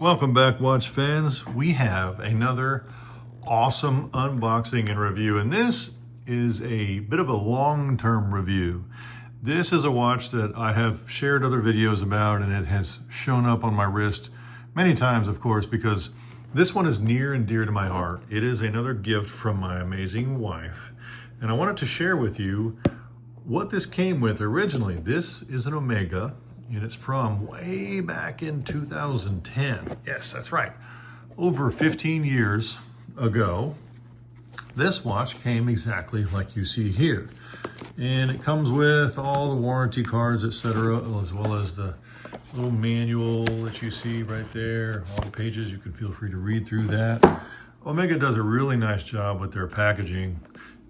Welcome back, watch fans. We have another awesome unboxing and review, and this is a bit of a long-term review. This is a watch that I have shared other videos about, and it has shown up on my wrist many times, of course, because this one is near and dear to my heart. It is another gift from my amazing wife, and I wanted to share with you what this came with originally. This is an Omega, and it's from way back in 2010. Yes, that's right. Over 15 years ago, this watch came exactly like you see here. And it comes with all the warranty cards, etc., as well as the little manual that you see right there. All the pages, you can feel free to read through that. Omega does a really nice job with their packaging.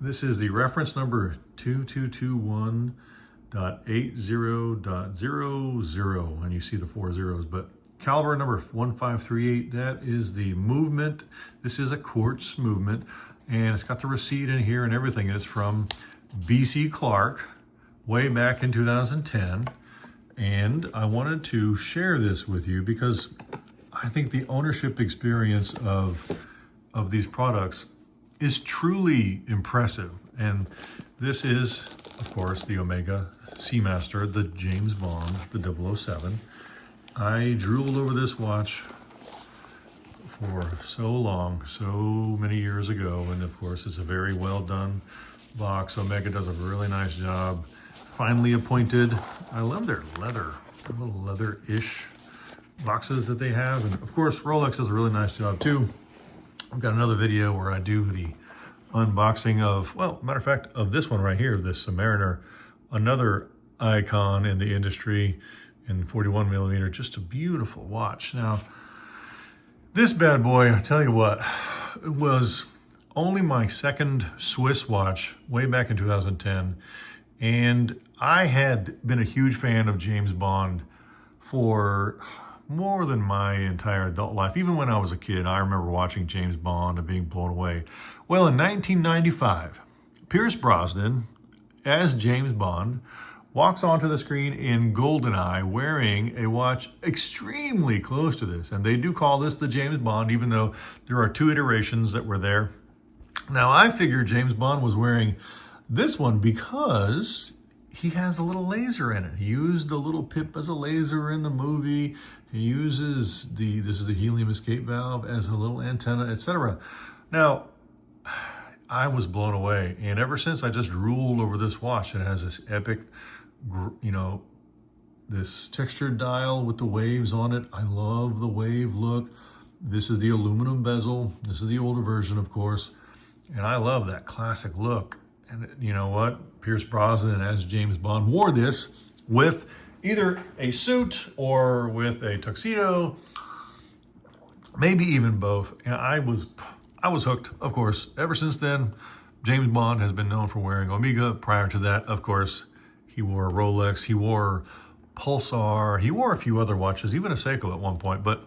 This is the reference number 2221.80.00, and you see the 4 zeros, but caliber number 1538, that is the movement. This is a quartz movement, and it's got the receipt in here and everything. And it's from BC Clark way back in 2010. And I wanted to share this with you because I think the ownership experience of these products is truly impressive. And this is, of course, the Omega Seamaster, the James Bond, the 007. I drooled over this watch for so long, so many years ago, and of course it's a very well done box. Omega does a really nice job. Finally appointed. I love their leather, little leather-ish boxes that they have, and of course Rolex does a really nice job too. I've got another video where I do the unboxing of, well, matter of fact, of this one right here, this Submariner, another icon in the industry in 41 millimeter, just a beautiful watch. Now, this bad boy, I tell you what, it was only my second Swiss watch way back in 2010. And I had been a huge fan of James Bond for more than my entire adult life. Even when I was a kid, I remember watching James Bond and being blown away. Well, in 1995, Pierce Brosnan, as James Bond, walks onto the screen in GoldenEye wearing a watch extremely close to this. And they do call this the James Bond, even though there are two iterations that were there. Now, I figured James Bond was wearing this one because he has a little laser in it. He used the little pip as a laser in the movie. He uses this is the helium escape valve as a little antenna, etc. Now, I was blown away. And ever since, I just drooled over this watch. It has this epic, you know, this textured dial with the waves on it. I love the wave look. This is the aluminum bezel. This is the older version, of course. And I love that classic look. And you know what? Pierce Brosnan as James Bond wore this with either a suit or with a tuxedo, maybe even both. And I was hooked, of course. Ever since then, James Bond has been known for wearing Omega. Prior to that, of course, he wore a Rolex, he wore Pulsar, he wore a few other watches, even a Seiko at one point. But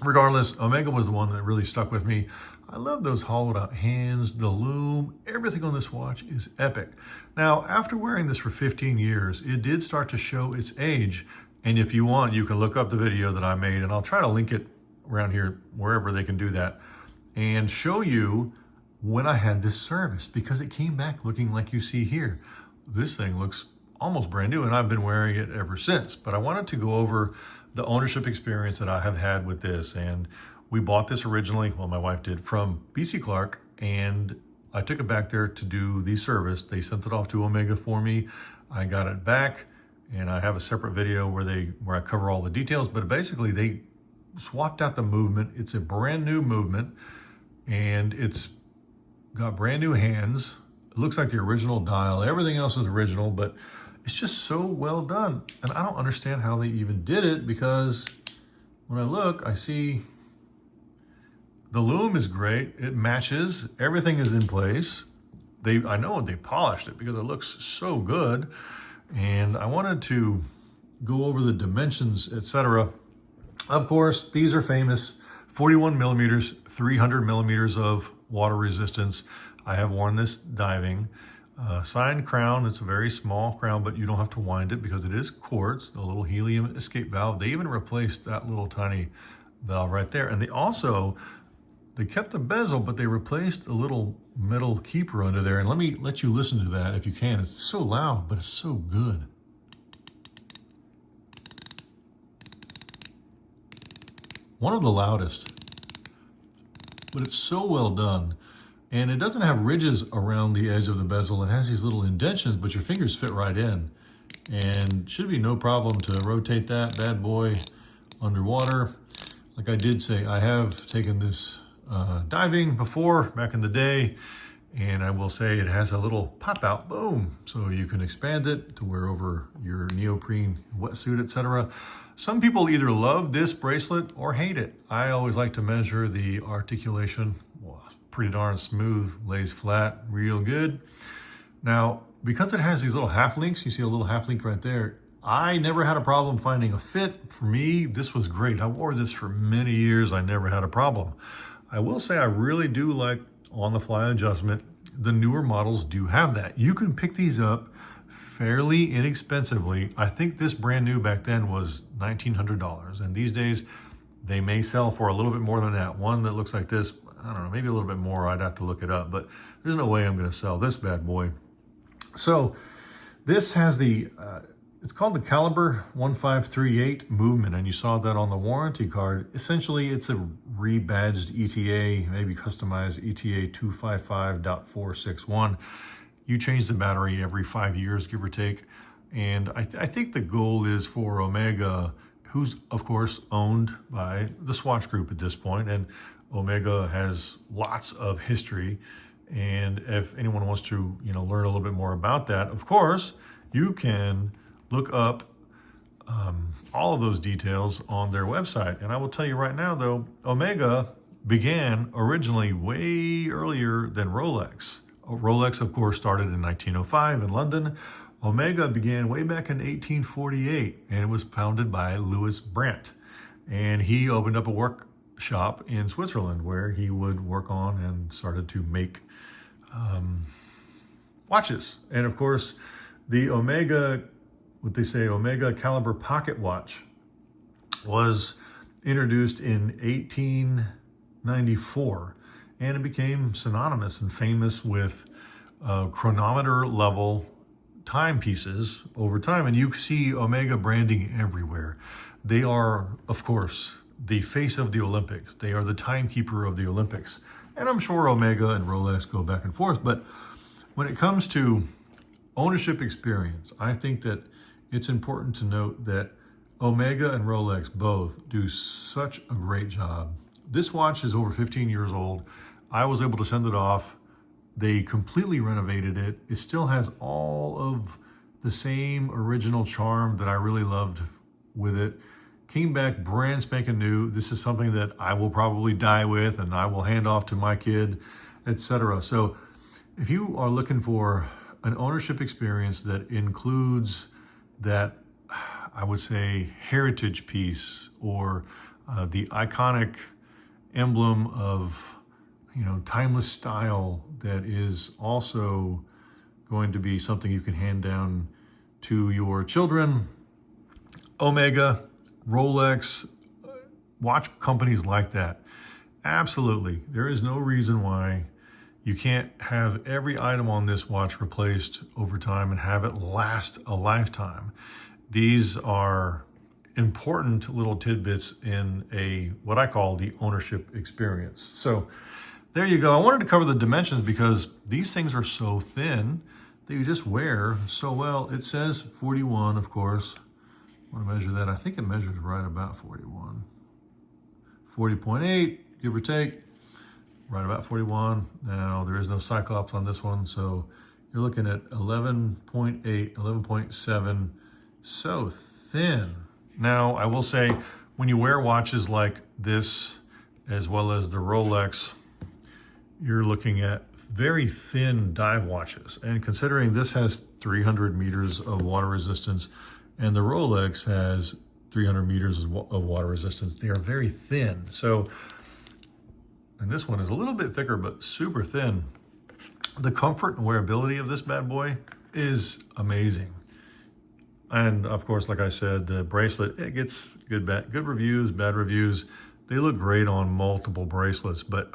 regardless, Omega was the one that really stuck with me. I love those hollowed out hands, the loom, everything on this watch is epic. Now, after wearing this for 15 years, it did start to show its age. And if you want, you can look up the video that I made, and I'll try to link it around here, wherever they can do that, and show you when I had this service, because it came back looking like you see here. This thing looks almost brand new, and I've been wearing it ever since. But I wanted to go over the ownership experience that I have had with this. And we bought this originally, well, my wife did, from BC Clark, and I took it back there to do the service. They sent it off to Omega for me. I got it back, and I have a separate video where I cover all the details, but basically they swapped out the movement. It's a brand new movement, and it's got brand new hands. It looks like the original dial. Everything else is original, but it's just so well done. And I don't understand how they even did it, because when I look, I see the loom is great. It matches. Everything is in place. I know they polished it because it looks so good. And I wanted to go over the dimensions, etc. Of course, these are famous 41 millimeters, 300 millimeters of water resistance. I have worn this diving. Signed crown. It's a very small crown, but you don't have to wind it because it is quartz, the little helium escape valve. They even replaced that little tiny valve right there. And they kept the bezel, but they replaced a little metal keeper under there. And let me let you listen to that if you can. It's so loud, but it's so good. One of the loudest, but it's so well done. And it doesn't have ridges around the edge of the bezel. It has these little indentions, but your fingers fit right in. And should be no problem to rotate that bad boy underwater. Like I did say, I have taken this diving before, back in the day, and I will say it has a little pop out, boom, so you can expand it to wear over your neoprene wetsuit, etc. Some people either love this bracelet or hate it. I always like to measure the articulation. Well, pretty darn smooth, lays flat, real good. Now, because it has these little half links, you see a little half link right there, I never had a problem finding a fit. For me, this was great. I wore this for many years. I never had a problem. I will say I really do like on-the-fly adjustment. The newer models do have that. You can pick these up fairly inexpensively. I think this brand new back then was $1,900. And these days, they may sell for a little bit more than that. One that looks like this, I don't know, maybe a little bit more. I'd have to look it up. But there's no way I'm going to sell this bad boy. So this has the... it's called the Caliber 1538 movement, and you saw that on the warranty card. Essentially, it's a rebadged ETA, maybe customized ETA 255.461. You change the battery every 5 years, give or take. And I think the goal is for Omega, who's, of course, owned by the Swatch Group at this point, and Omega has lots of history. And if anyone wants to, learn a little bit more about that, of course, you can look up all of those details on their website. And I will tell you right now, though, Omega began originally way earlier than Rolex. Rolex, of course, started in 1905 in London. Omega began way back in 1848, and it was founded by Louis Brandt. And he opened up a workshop in Switzerland where he would work on and started to make watches. And of course, the Omega, what they say, Omega Caliber pocket watch was introduced in 1894, and it became synonymous and famous with chronometer level timepieces over time. And you see Omega branding everywhere. They are, of course, the face of the Olympics. They are the timekeeper of the Olympics. And I'm sure Omega and Rolex go back and forth. But when it comes to ownership experience, I think that it's important to note that Omega and Rolex both do such a great job. This watch is over 15 years old. I was able to send it off. They completely renovated it. It still has all of the same original charm that I really loved with it. Came back brand spanking new. This is something that I will probably die with, and I will hand off to my kid, etc. So if you are looking for an ownership experience that includes that, I would say, heritage piece, or the iconic emblem of, timeless style that is also going to be something you can hand down to your children, Omega, Rolex, watch companies like that. Absolutely. There is no reason why you can't have every item on this watch replaced over time and have it last a lifetime. These are important little tidbits in what I call the ownership experience. So there you go. I wanted to cover the dimensions because these things are so thin that you just wear so well. It says 41, of course. I want to measure that. I think it measures right about 41. 40.8, give or take. Right about 41. Now, there is no Cyclops on this one, so you're looking at 11.8, 11.7. So thin. Now, I will say, when you wear watches like this, as well as the Rolex, you're looking at very thin dive watches. And considering this has 300 meters of water resistance, and the Rolex has 300 meters of water resistance, they are very thin. So, and this one is a little bit thicker, but super thin. The comfort and wearability of this bad boy is amazing. And of course, like I said, the bracelet, it gets good reviews, bad reviews. They look great on multiple bracelets, but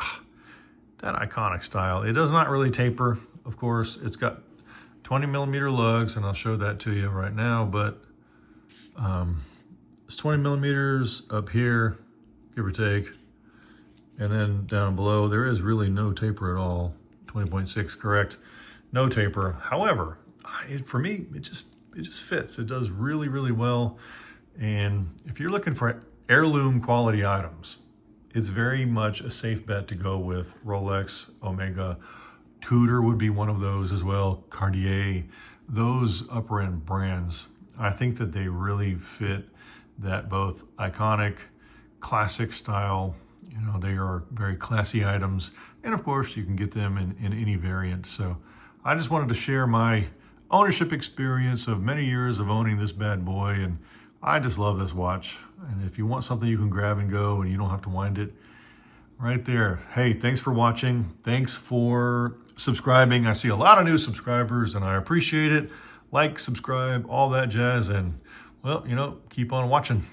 that iconic style, it does not really taper, of course. It's got 20 millimeter lugs, and I'll show that to you right now, but it's 20 millimeters up here, give or take. And then down below, there is really no taper at all. 20.6, correct. No taper. However, for me, it just fits. It does really, really well. And if you're looking for heirloom quality items, it's very much a safe bet to go with Rolex, Omega. Tudor would be one of those as well. Cartier, those upper end brands. I think that they really fit that both iconic, classic style. You know, they are very classy items. And of course, you can get them in any variant. So I just wanted to share my ownership experience of many years of owning this bad boy. And I just love this watch. And if you want something you can grab and go and you don't have to wind it, right there. Hey, thanks for watching. Thanks for subscribing. I see a lot of new subscribers and I appreciate it. Like, subscribe, all that jazz. And well, you know, keep on watching.